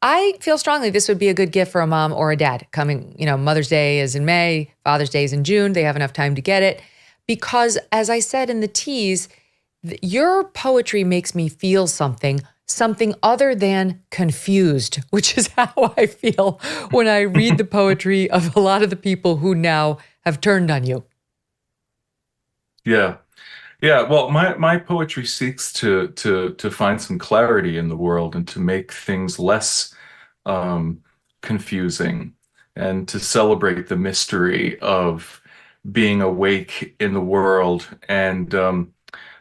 I feel strongly this would be a good gift for a mom or a dad coming, Mother's Day is in May, Father's Day is in June. They have enough time to get it. Because as I said in the tease, your poetry makes me feel something other than confused, which is how I feel when I read the poetry of a lot of the people who now have turned on you. Yeah. Yeah, well, my poetry seeks to find some clarity in the world and to make things less confusing and to celebrate the mystery of being awake in the world and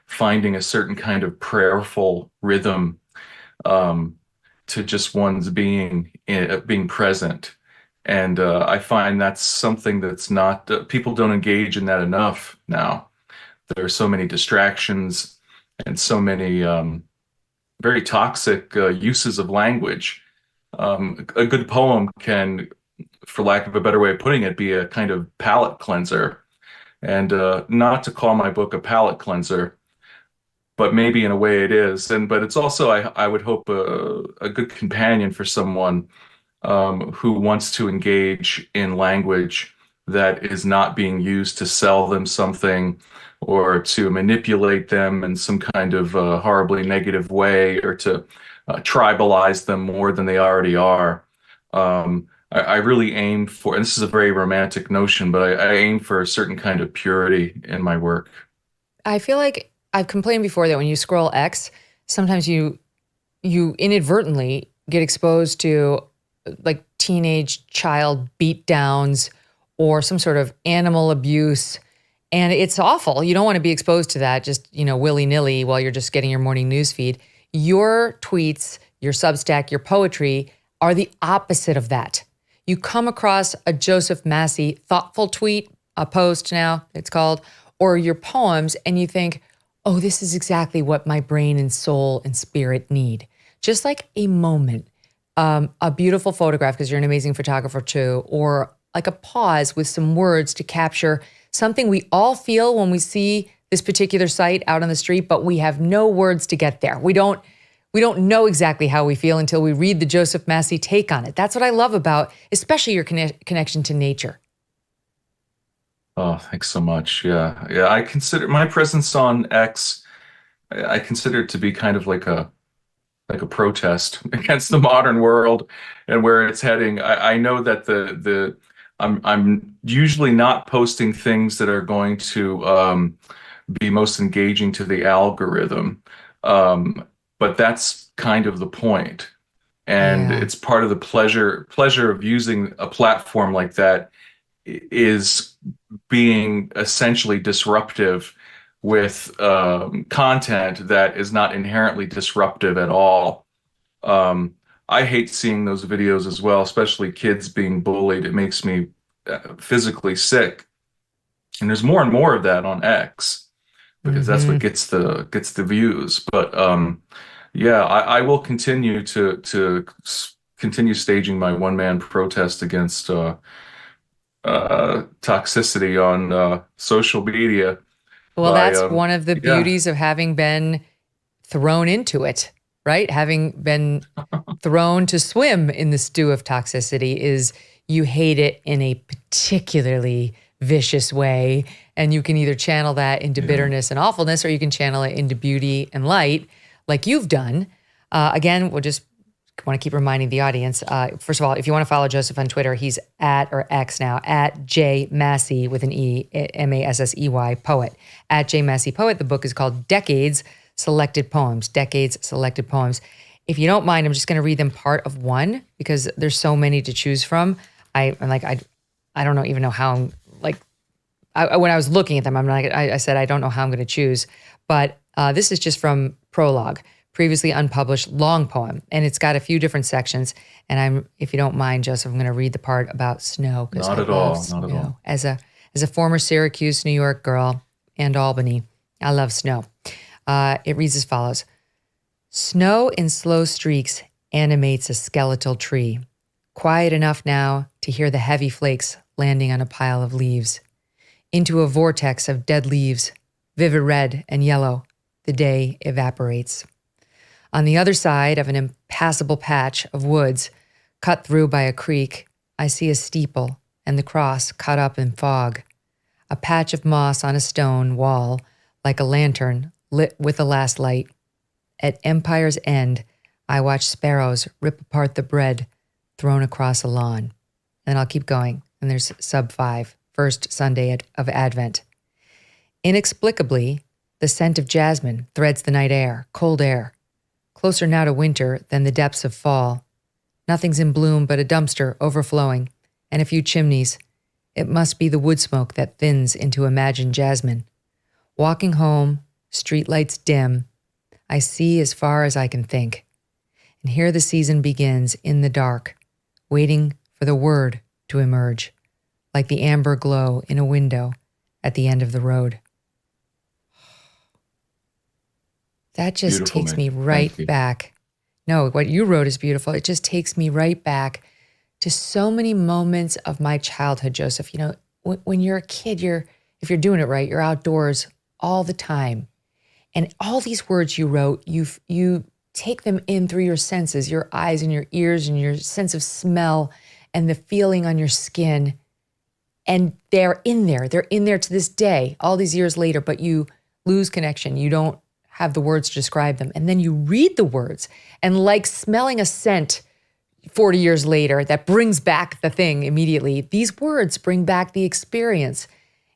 finding a certain kind of prayerful rhythm to just one's being present. And I find that's something that's not people don't engage in that enough now. There are so many distractions and so many very toxic uses of language. A good poem can, for lack of a better way of putting it, be a kind of palate cleanser. And not to call my book a palate cleanser, but maybe in a way it is. But it's also, I would hope, a good companion for someone who wants to engage in language that is not being used to sell them something or to manipulate them in some kind of horribly negative way or to tribalize them more than they already are. I really aim for, and this is a very romantic notion, but I aim for a certain kind of purity in my work. I feel like I've complained before that when you scroll X, sometimes you inadvertently get exposed to like teenage child beatdowns or some sort of animal abuse. And it's awful. You don't want to be exposed to that just, willy-nilly while you're just getting your morning news feed. Your tweets, your Substack, your poetry are the opposite of that. You come across a Joseph Massey thoughtful tweet, a post now it's called, or your poems, and you think, oh, this is exactly what my brain and soul and spirit need. Just like a moment, a beautiful photograph, because you're an amazing photographer too, or like a pause with some words to capture something we all feel when we see this particular site out on the street, but we have no words to get there. We don't know exactly how we feel until we read the Joseph Massey take on it. That's what I love about, especially your connection to nature. Oh, thanks so much. Yeah. Yeah. I consider my presence on X, I consider it to be kind of like a protest against the modern world and where it's heading. I know that I'm usually not posting things that are going to be most engaging to the algorithm. But that's kind of the point. And it's part of the pleasure of using a platform like that is being essentially disruptive with content that is not inherently disruptive at all. I hate seeing those videos as well, especially kids being bullied. It makes me physically sick. And there's more and more of that on X because that's what gets the views. But yeah, I will continue to continue staging my one-man protest against toxicity on social media. Well, that's one of the beauties of having been thrown into it, right? Having been thrown to swim in the stew of toxicity is you hate it in a particularly vicious way. And you can either channel that into bitterness and awfulness, or you can channel it into beauty and light like you've done. Again, we'll just want to keep reminding the audience. First of all, if you want to follow Joseph on Twitter, he's at, or X now, at J Massey with an E, Massey poet, at J Massey poet. The book is called Decades Selected Poems, Decades Selected Poems. If you don't mind, I'm just going to read them part of one because there's so many to choose from. I don't even know how, when I was looking at them, I said, I don't know how I'm going to choose, but this is just from Prologue, previously unpublished long poem. And it's got a few different sections. And if you don't mind, Joseph, I'm going to read the part about snow. Not at all. As a former Syracuse, New York girl and Albany, I love snow. It reads as follows. Snow in slow streaks animates a skeletal tree. Quiet enough now to hear the heavy flakes landing on a pile of leaves. Into a vortex of dead leaves, vivid red and yellow, the day evaporates. On the other side of an impassable patch of woods cut through by a creek, I see a steeple and the cross caught up in fog. A patch of moss on a stone wall, like a lantern lit with a last light. At Empire's End, I watch sparrows rip apart the bread thrown across a lawn. And I'll keep going. And there's sub 5, first Sunday of Advent. Inexplicably, the scent of jasmine threads the night air, cold air. Closer now to winter than the depths of fall. Nothing's in bloom but a dumpster overflowing and a few chimneys. It must be the wood smoke that thins into imagined jasmine. Walking home, streetlights dim, I see as far as I can think. And here the season begins in the dark, waiting for the word to emerge, like the amber glow in a window at the end of the road. That just Beautiful, takes man. me right Thank you. back. No, what you wrote is beautiful. It just takes me right back to so many moments of my childhood, Joseph. You know, when you're a kid, if you're doing it right, you're outdoors all the time. And all these words you wrote, you take them in through your senses, your eyes and your ears and your sense of smell and the feeling on your skin. And they're in there. They're in there to this day, all these years later, but you lose connection. You don't have the words to describe them. And then you read the words, and like smelling a scent 40 years later that brings back the thing immediately, these words bring back the experience.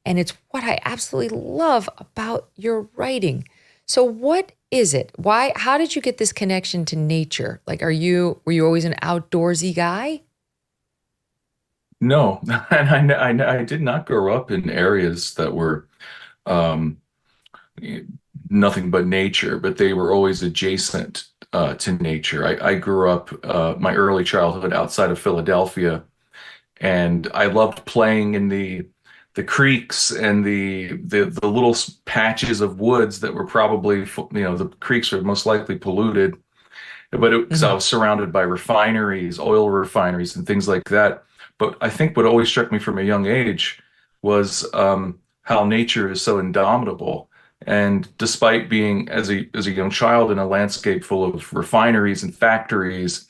And it's what I absolutely love about your writing. So what is it? How did you get this connection to nature? Like, were you always an outdoorsy guy? No, and I did not grow up in areas that were um, nothing but nature, but they were always adjacent to nature. I grew up my early childhood outside of Philadelphia, and I loved playing in the creeks and the little patches of woods that were probably, the creeks were most likely polluted, but because I was surrounded by refineries, oil refineries, and things like that. But I think what always struck me from a young age was how nature is so indomitable. And despite being as a young child in a landscape full of refineries and factories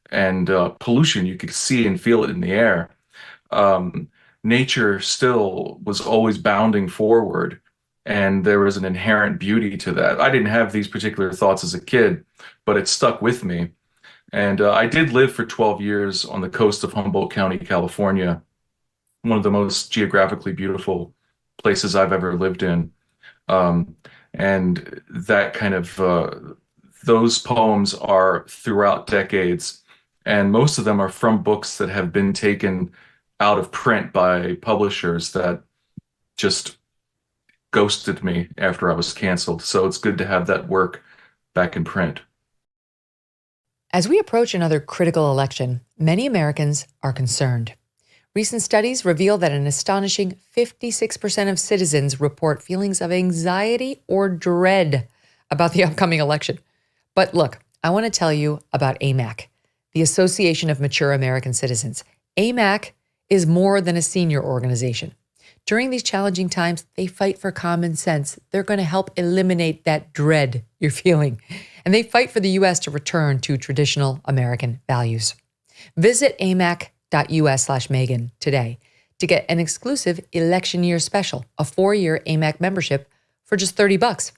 and pollution, you could see and feel it in the air. Nature still was always bounding forward, and there was an inherent beauty to that. I didn't have these particular thoughts as a kid, but it stuck with me. And I did live for 12 years on the coast of Humboldt County, California, one of the most geographically beautiful places I've ever lived in. And that kind of, those poems are throughout decades, and most of them are from books that have been taken out of print by publishers that just ghosted me after I was canceled. So it's good to have that work back in print. As we approach another critical election, many Americans are concerned. Recent studies reveal that an astonishing 56% of citizens report feelings of anxiety or dread about the upcoming election. But look, I want to tell you about AMAC, the Association of Mature American Citizens. AMAC is more than a senior organization. During these challenging times, they fight for common sense. They're going to help eliminate that dread you're feeling. And they fight for the U.S. to return to traditional American values. Visit amac.us/Megyn today to get an exclusive election year special, a 4-year AMAC membership for just $30.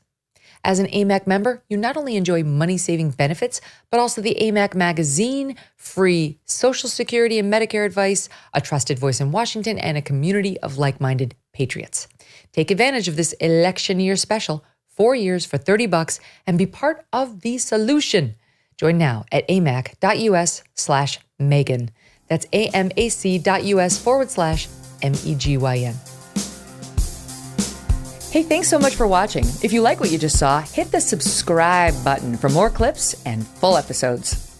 As an AMAC member, you not only enjoy money-saving benefits, but also the AMAC magazine, free Social Security and Medicare advice, a trusted voice in Washington, and a community of like-minded patriots. Take advantage of this election year special, 4 years for $30, and be part of the solution. Join now at amac.us/Megyn. That's amac.us/MEGYN. Hey, thanks so much for watching. If you like what you just saw, hit the subscribe button for more clips and full episodes.